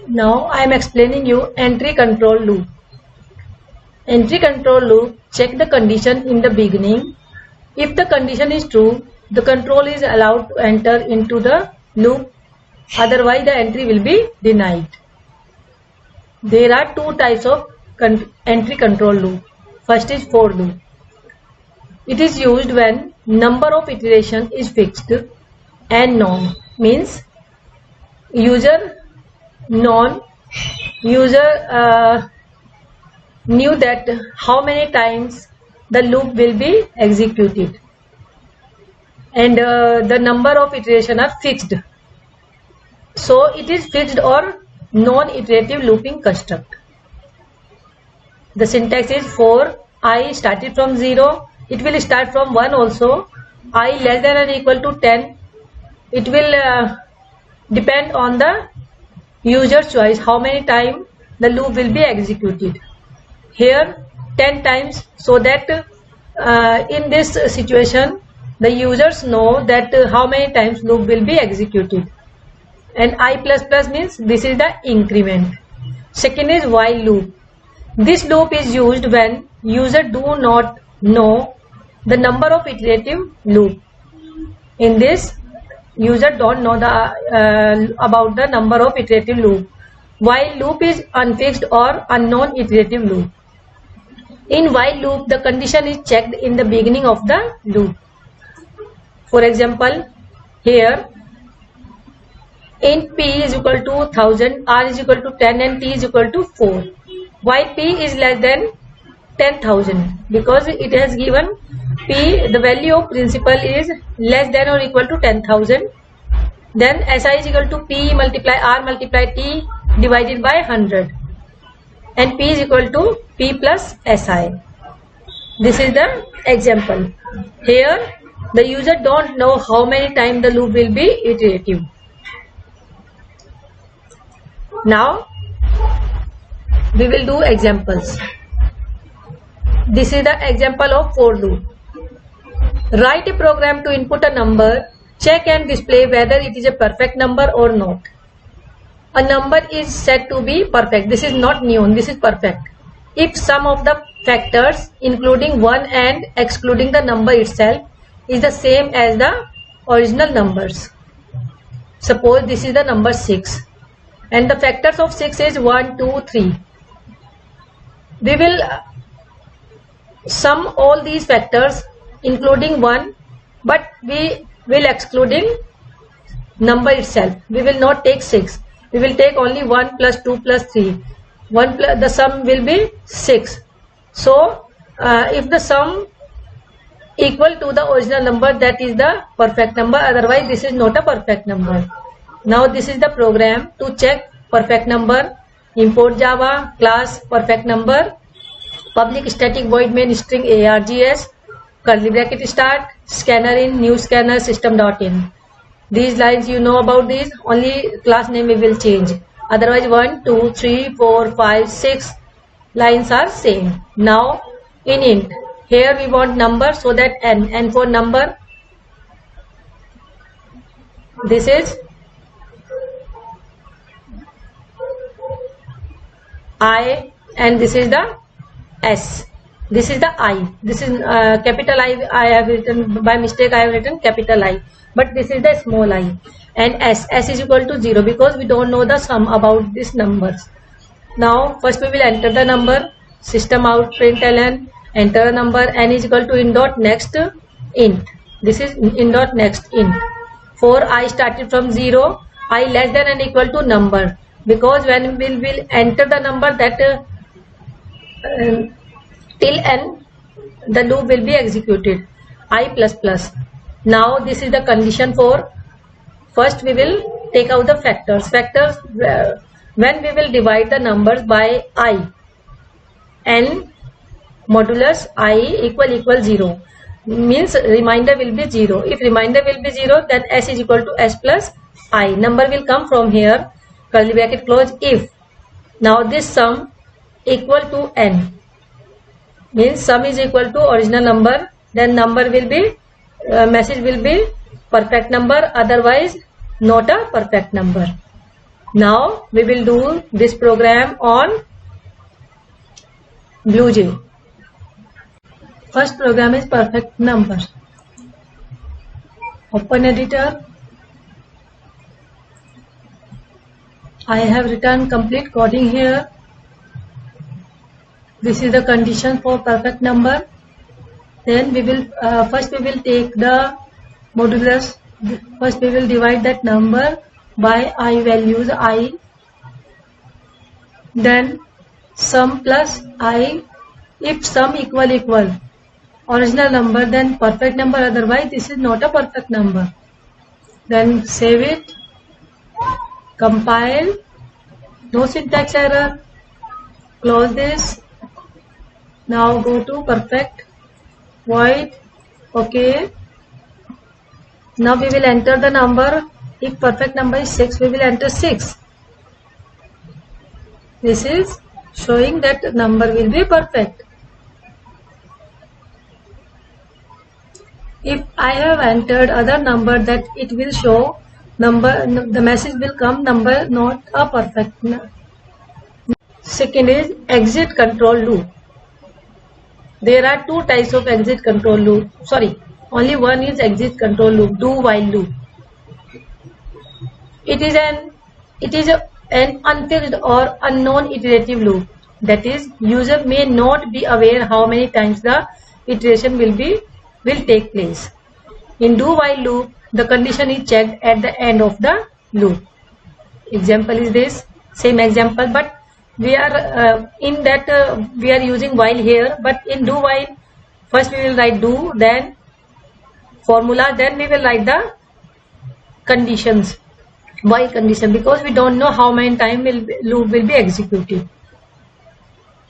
Now I am explaining you entry control loop. Entry control loop check the condition in the beginning. If the condition is true, the control is allowed to enter into the loop. Otherwise, the entry will be denied. There are two types of entry control loop. First is for loop. It is used when number of iteration is fixed and known. Means user knew that how many times the loop will be executed, and the number of iteration are fixed. So it is fixed or non-iterative looping construct. The syntax is for I started from 0. It will start from 1 also. I less than or equal to 10. It will depend on the user's choice how many times the loop will be executed. Here 10 times, so that in this situation the users know that how many times loop will be executed. And I++ means this is the increment. Second is while loop. This loop is used when user do not know the number of iterative loop. In this, user don't know the about the number of iterative loop. While loop is unfixed or unknown iterative loop. In while loop, the condition is checked in the beginning of the loop. For example, here int p is equal to 1000, r is equal to 10 and t is equal to 4. Why p is less than 10,000? Because it has given p, the value of principal is less than or equal to 10,000. Then si is equal to p multiply r multiply t divided by 100. And p is equal to p plus si. This is the example. Here the user don't know how many times the loop will be iterative. Now we will do examples. This is the example of for loop. Write a program to input a number, check and display whether it is a perfect number or not. A number is said to be perfect. This is not neon, this is perfect. If sum of the factors including 1 and excluding the number itself is the same as the original numbers. Suppose this is the number 6 and the factors of 6 is 1, 2, 3. We will sum all these factors including 1, but we will excluding number itself. We will not take 6. We will take only 1 plus 2 plus 3. 1 plus the sum will be 6. So if the sum equal to the original number, that is the perfect number. Otherwise this is not a perfect number. Now this is the program to check perfect number. Import Java class perfect number, public static void main string args, curly bracket start, scanner in, new scanner, system.in. These lines you know about these, only class name we will change. Otherwise 1, 2, 3, 4, 5, 6 lines are same. Now in int, here we want number, so that n for number, this is I and this is the s. This is the I. This is capital I have written by mistake. I have written capital I, but this is the small I. And s is equal to 0 because we don't know the sum about these numbers. Now first we will enter the number. System out println, enter a number, n is equal to in dot next int. This is in dot next int. For I started from 0, I less than and equal to number, because when we will enter the number that till n the loop will be executed. I++. Now this is the condition for, first we will take out the factors. Factors when we will divide the numbers by I, n modulus I equal 0, means remainder will be 0. If remainder will be 0, then s is equal to s plus I. Number will come from here, curly bracket close, if now this sum equal to n, means sum is equal to original number, then number will be message will be perfect number, otherwise not a perfect number. Now we will do this program on BlueJ. First program is perfect number. Open editor. I have written complete coding here. This is the condition for perfect number. Then we will first we will take the modulus. First we will divide that number by I values I. Then sum plus I. If sum equal original number, then perfect number, otherwise this is not a perfect number. Then save it, compile, no syntax error, close this. Now go to perfect, void, okay. Now we will enter the number. If perfect number is 6, we will enter 6. This is showing that number will be perfect. If I have entered other number, that it will show number, the message will come number not a perfect. Second is exit control loop. There are two types of exit control loop. Sorry, only one is exit control loop, do while loop. It is an unfixed or unknown iterative loop. That is, user may not be aware how many times the iteration will take place. In do while loop, the condition is checked at the end of the loop. Example is this, same example, but we are we are using while here. But in do while, first we will write do, then formula, then we will write the conditions, while condition, because we don't know how many time loop will be executed.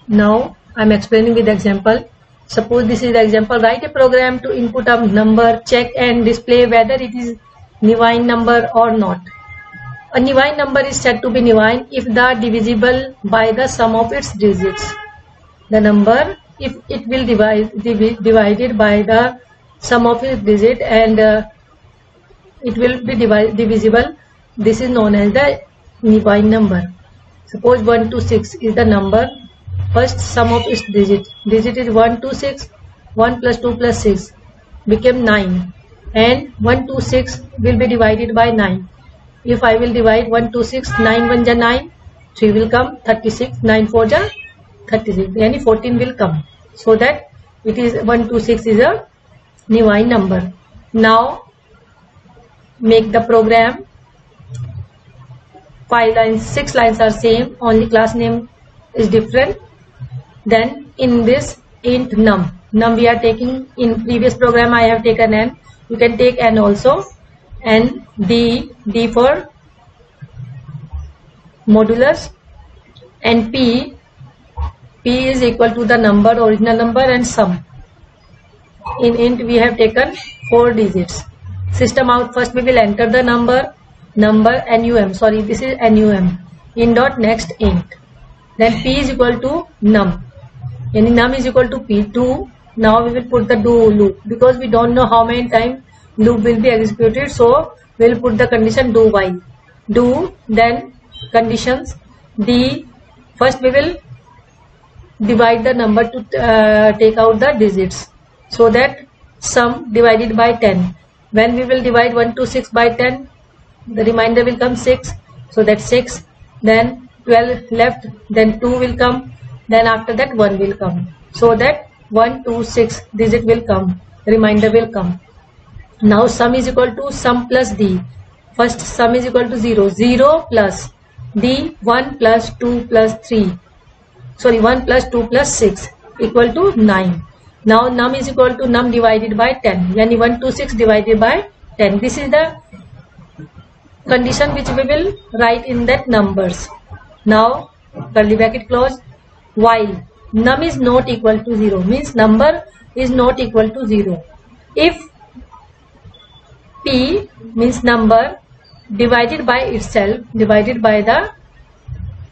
Now I am explaining with example. Suppose this is the example. Write a program to input a number, check and display whether it is Nivine number or not. A Nivine number is said to be Nivine if the divisible by the sum of its digits. The number, if it will divided by the sum of its digit, and it will be divisible. This is known as the Nivine number. Suppose 1 to 6 is the number. First sum of its digit. Digit is 1 to 6. 1 plus 2 plus 6 became 9. And 1 to 6 will be divided by 9. If I will divide 1 to 6, 9 1 ja 9, 3 will come, 36, 9 4 ja 36, yani 14 will come. So that it is 1 to 6 is a Nivine number. Now make the program. 5 lines, 6 lines are same, only class name is different. Then in this int num we are taking, in previous program I have taken n, you can take n also, and d for modulus, and p is equal to the number, original number, and sum. In int we have taken 4 digits. System out, first we will enter the number num, sorry, this is num, in dot next int. Then p is equal to num, and num is equal to p2. Now we will put the do loop, because we don't know how many times loop will be executed, so we will put the condition do while. Do, then conditions, d, first we will divide the number to take out the digits, so that sum divided by 10. When we will divide 1 to 6 by 10, the remainder will come 6, so that 6, then 12 left, then 2 will come, then after that 1 will come, so that 1 2 6 digit will come, remainder will come. Now sum is equal to sum plus d. First sum is equal to 0, 0 plus d, 1 plus 2 plus 3, sorry 1 plus 2 plus 6 equal to 9. Now num is equal to num divided by 10, yani 1 to 6 divided by 10. This is the condition which we will write in that numbers. Now curly bracket close, while num is not equal to 0, means number is not equal to 0. If p means number divided by itself, divided by the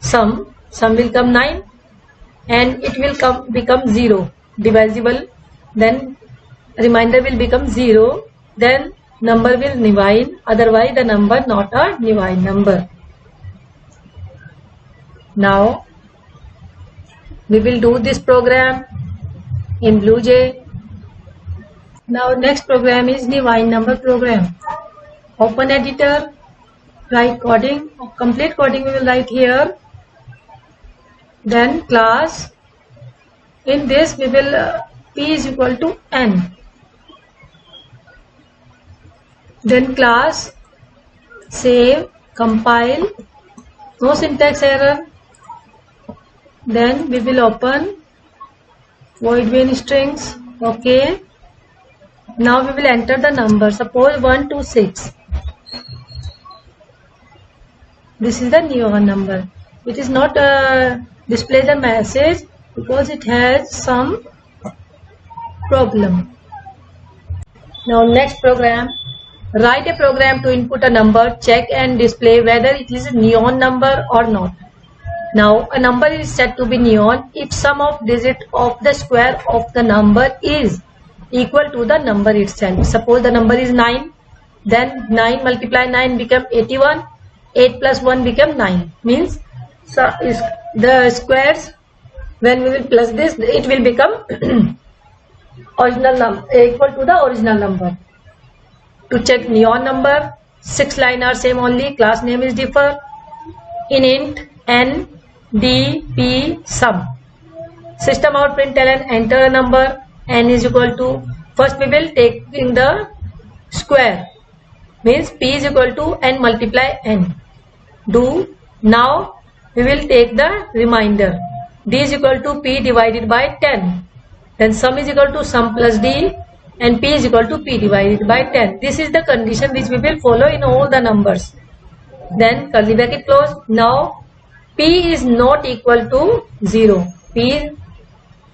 sum will come 9, and it will become 0, divisible, then remainder will become 0, then number will Nivine, otherwise the number not a Nivine number. Now we will do this program in BlueJ. Now next program is Divine Number program. Open editor, write coding, complete coding we will write here. Then class, in this we will p is equal to n. Then class, save, compile, no syntax error. Then we will open void main strings. Okay. Now we will enter the number. Suppose 1 to 6. This is the neon number. It is not display the message because it has some problem. Now next program. Write a program to input a number, check and display whether it is a neon number or not. Now a number is said to be neon if sum of digit of the square of the number is equal to the number itself. Suppose the number is 9, then 9 multiply 9 become 81, 8 plus 1 become 9. Means so is the squares, when we will plus this, it will become original number, equal to the original number. To check neon number, 6 line are same only, class name is differ. In int n d p sum. System out println enter a number, n is equal to, first we will take in the square, means p is equal to n multiply n. Do, now we will take the remainder, d is equal to p divided by 10. Then sum is equal to sum plus d and p is equal to p divided by 10. This is the condition which we will follow in all the numbers. Then curly bracket close. Now p is not equal to 0. P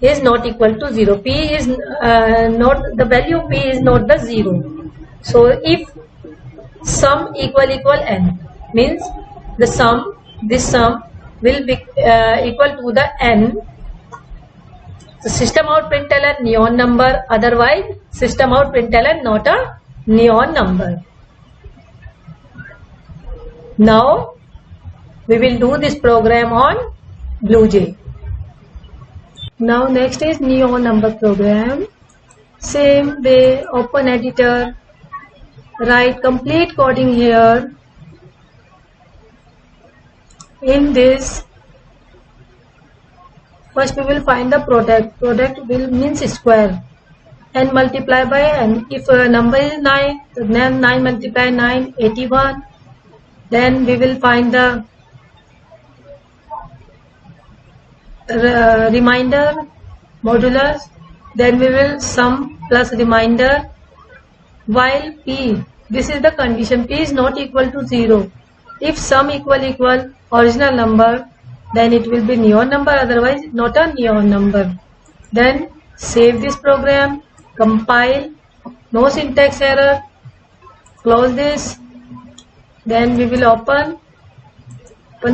is not equal to 0. P is not, the value of p is not the 0. So if sum equal n, means the sum, this sum will be equal to the n. So system out println neon number, otherwise system out println not a neon number. Now we will do this program on BlueJ. Now next is neon number program. Same way, open editor, write complete coding here. In this, first we will find the product. Product will means square. N multiply by n. If number is 9, then 9 multiply 9, 81. Then we will find the remainder, modulus. Then we will sum plus remainder. While p, this is the condition, p is not equal to 0. If sum equal original number, then it will be neon number, otherwise not a neon number. Then save this program, compile, no syntax error, close this. Then we will open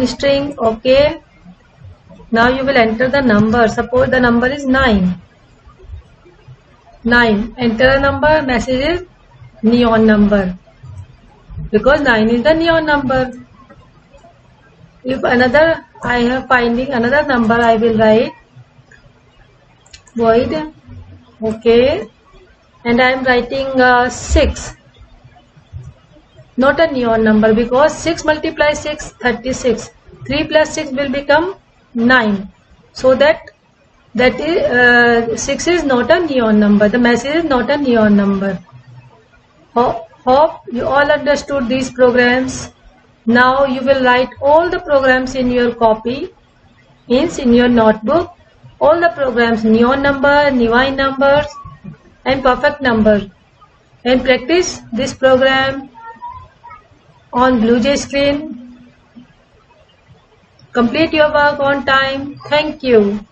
string. Okay. Now you will enter the number. Suppose the number is 9. 9. Enter a number. Message is neon number, because 9 is the neon number. If another, I have finding another number, I will write void. Okay. And I am writing 6. Not a neon number, because 6 multiply 6, 36. 3 plus 6 will become 9. So that is 6 is not a neon number. The message is not a neon number. Hope you all understood these programs. Now you will write all the programs in your copy, means in your notebook. All the programs, neon number, divine numbers and perfect number. And practice this program on BlueJ screen. Complete your work on time. Thank you.